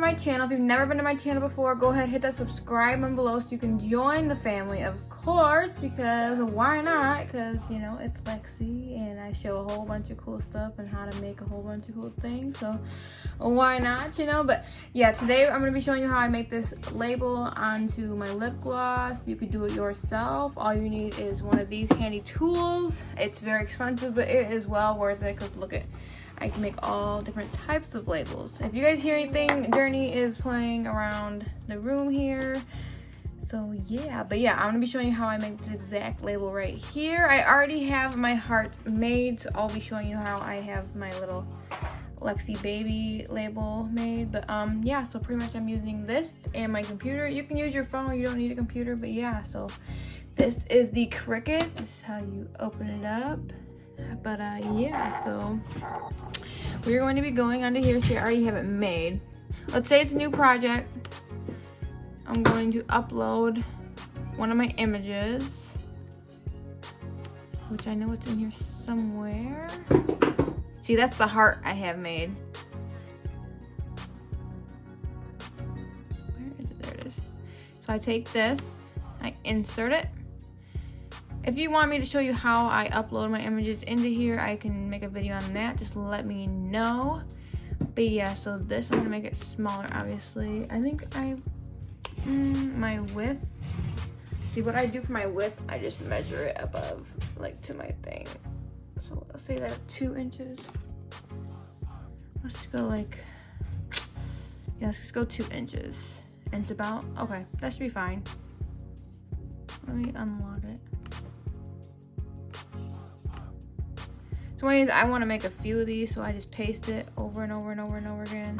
my channel. If you've never been to my channel before, go ahead, hit that subscribe button below so you can join the family, of course, because why not? Because, you know, it's Lexi and I show a whole bunch of cool stuff and how to make a whole bunch of cool things, so why not, you know? But yeah, today I'm going to be showing you how I make this label onto my lip gloss. You could do it yourself. All you need is one of these handy tools. It's very expensive, but it is well worth it because look at, I can make all different types of labels. If you guys hear anything, Journey is playing around the room here. So yeah, but yeah, I'm gonna be showing you how I make this exact label right here. I already have my hearts made, so I'll be showing you how I have my little Lexi baby label made. But yeah, so pretty much I'm using this and my computer. You can use your phone, you don't need a computer, but yeah, so this is the Cricut. This is how you open it up. But yeah, so we're going to be going onto here. See, I already have it made. Let's say it's a new project. I'm going to upload one of my images, which I know it's in here somewhere. See, that's the heart I have made. Where is it? There it is. So I take this, I insert it. If you want me to show you how I upload my images into here, I can make a video on that. Just let me know. But yeah, so this, I'm gonna make it smaller, obviously. I think my width. See, what I do for my width, I just measure it above, like, to my thing. So let's say that 2 inches. Let's just go like, yeah, let's just go 2 inches. And it's about, okay, that should be fine. Let me unlock it. So anyways, I want to make a few of these, so I just paste it over and over and over and over again.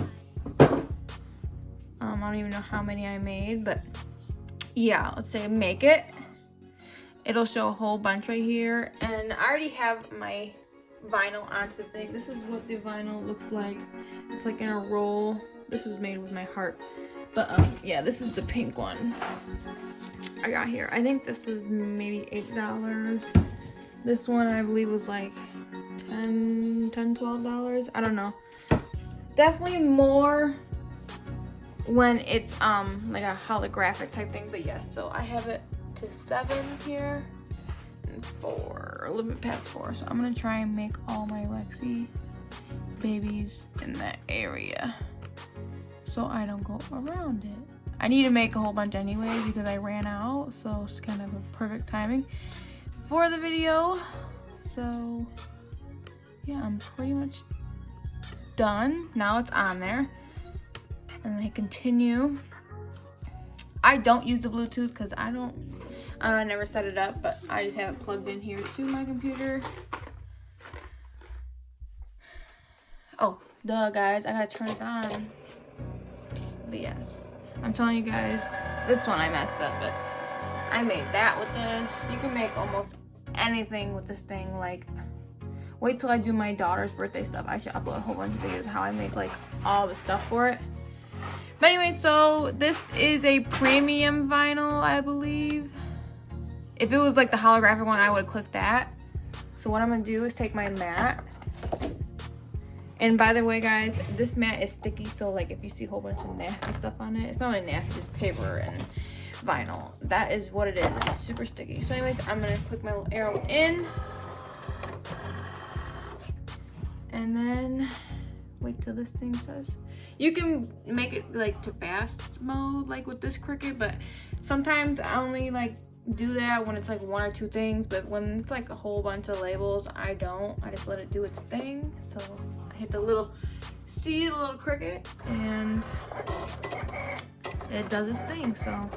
I don't even know how many I made, but yeah, let's say make it. It'll show a whole bunch right here, and I already have my vinyl onto the thing. This is what the vinyl looks like. It's like in a roll. This is made with my heart, but yeah, this is the pink one I got here. I think this is maybe $8. This one I believe was like $12. I don't know. Definitely more when it's like a holographic type thing, but yes, so I have it to 7 here and 4, a little bit past 4. So I'm gonna try and make all my Lexi babies in that area so I don't go around it. I need to make a whole bunch anyway because I ran out, so it's kind of a perfect timing for the video. So yeah, I'm pretty much done. Now it's on there. And then I continue. I don't use the Bluetooth because I never set it up, but I just have it plugged in here to my computer. Oh, duh, guys, I gotta turn it on. But yes, I'm telling you guys, this one I messed up, but I made that with this. You can make almost anything with this thing. Like, wait till I do my daughter's birthday stuff. I should upload a whole bunch of videos how I make like all the stuff for it. But anyway, so this is a premium vinyl, I believe. If it was like the holographic one, I would click that. So what I'm gonna do is take my mat. And by the way, guys, this mat is sticky, so like if you see a whole bunch of nasty stuff on it, it's not really nasty, just paper and vinyl. That is what it is. It's super sticky. So anyways, I'm gonna click my little arrow in. And then wait till this thing says. You can make it like to fast mode like with this Cricut, but sometimes I only like do that when it's like 1 or 2 things, but when it's like a whole bunch of labels, I don't. I just let it do its thing. So I hit the little, see the little Cricut, and it does its thing, so.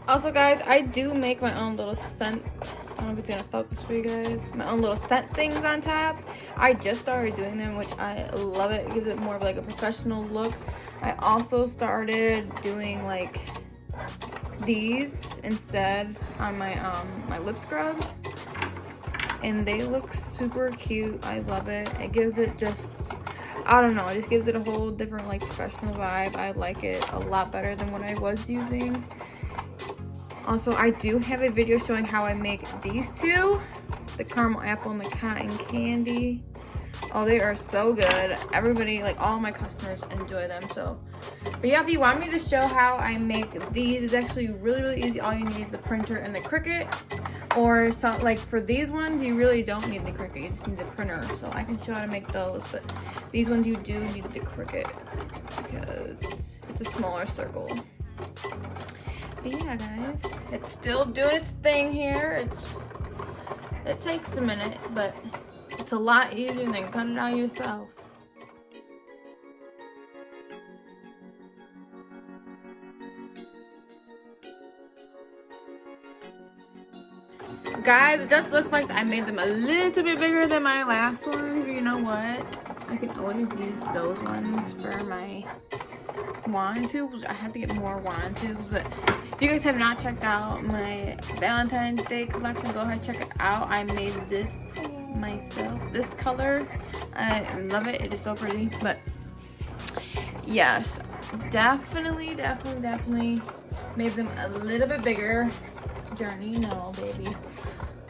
Also, guys, I do make my own little scent. I don't know if it's gonna focus for you guys. My own little scent things on top. I just started doing them, which I love it. It gives it more of like a professional look. I also started doing like these instead on my my lip scrubs, and they look super cute. I love it. It gives it just, I don't know, it just gives it a whole different like professional vibe. I like it a lot better than what I was using. Also, I do have a video showing how I make these two, the caramel apple and the cotton candy. Oh, they are so good. Everybody, like all my customers enjoy them. So, but yeah, if you want me to show how I make these, it's actually really easy. All you need is a printer and the Cricut. Or some, like for these ones, you really don't need the Cricut. You just need the printer. So I can show how to make those. But these ones you do need the Cricut because it's a smaller circle. But yeah, guys, it's still doing its thing here. It takes a minute, but it's a lot easier than cutting it out yourself. Guys, it does look like I made them a little bit bigger than my last ones, but you know what? I can always use those ones for my wand tubes. I have to get more wand tubes, but if you guys have not checked out my Valentine's Day collection, go ahead and check it out. I made this myself, this color. I love it. It is so pretty. But yes, definitely made them a little bit bigger. Journey, no, baby.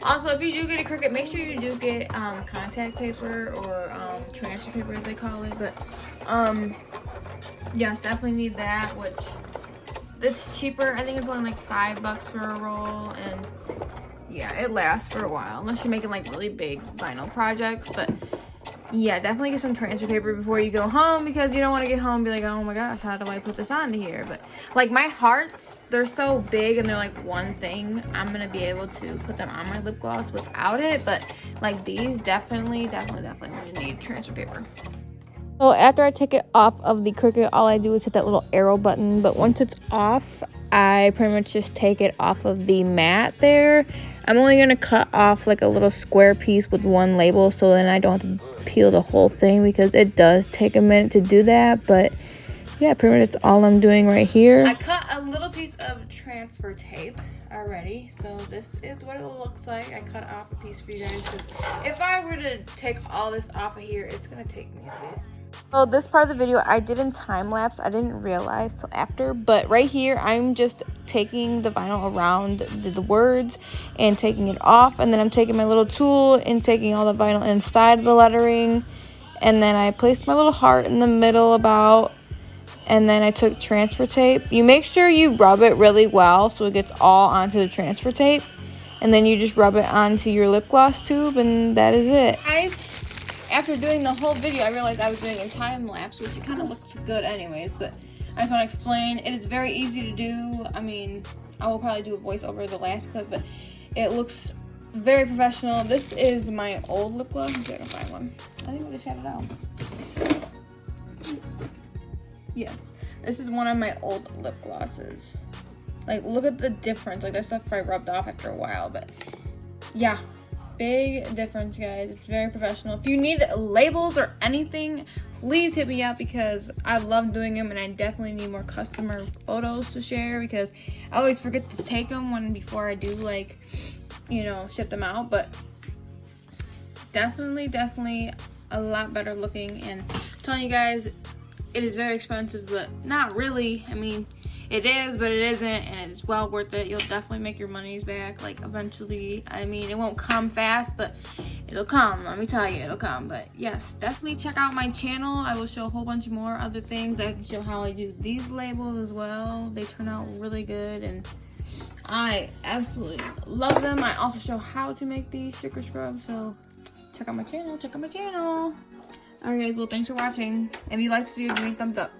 Also, if you do get a Cricut, make sure you do get contact paper or transfer paper as they call it. But yes, definitely need that, which it's cheaper. I think it's only like $5 for a roll, and yeah, it lasts for a while unless you're making like really big vinyl projects. But yeah, definitely get some transfer paper before you go home, because you don't want to get home and be like, oh my gosh, how do I put this onto here? But like my hearts, they're so big and they're like one thing. I'm gonna be able to put them on my lip gloss without it, but like these definitely need transfer paper. So after I take it off of the Cricut, all I do is hit that little arrow button. But once it's off, I pretty much just take it off of the mat there. I'm only going to cut off like a little square piece with one label, so then I don't have to peel the whole thing, because it does take a minute to do that. But yeah, pretty much that's all I'm doing right here. I cut a little piece of transfer tape already, so this is what it looks like. I cut off a piece for you guys, because if I were to take all this off of here, it's going to take me at least. So this part of the video I did in time lapse. I didn't realize till after, but right here I'm just taking the vinyl around the words and taking it off, and then I'm taking my little tool and taking all the vinyl inside of the lettering, and then I placed my little heart in the middle about, and then I took transfer tape. You make sure you rub it really well so it gets all onto the transfer tape, and then you just rub it onto your lip gloss tube, and that is it. Guys, after doing the whole video, I realized I was doing a time lapse, which kind of looks good anyways, but I just want to explain. It is very easy to do. I mean, I will probably do a voice over the last clip, but it looks very professional. This is my old lip gloss. Let's see if I can find one. I think I just had it out. Yes, this is one of my old lip glosses. Like, look at the difference. Like, that stuff probably rubbed off after a while, but yeah. Big difference, guys. It's very professional. If you need labels or anything, please hit me up, because I love doing them, and I definitely need more customer photos to share, because I always forget to take them before I do, like, you know, ship them out. But definitely a lot better looking, and I'm telling you guys, it is very expensive, but not really. I mean, it is, but it isn't, and it's well worth it. You'll definitely make your monies back, like, eventually. I mean, it won't come fast, but it'll come. Let me tell you, it'll come. But yes, definitely check out my channel. I will show a whole bunch more other things. I can show how I do these labels as well. They turn out really good, and I absolutely love them. I also show how to make these sugar scrubs, so check out my channel. Alright guys, well, thanks for watching. If you like this video, give me a thumbs up.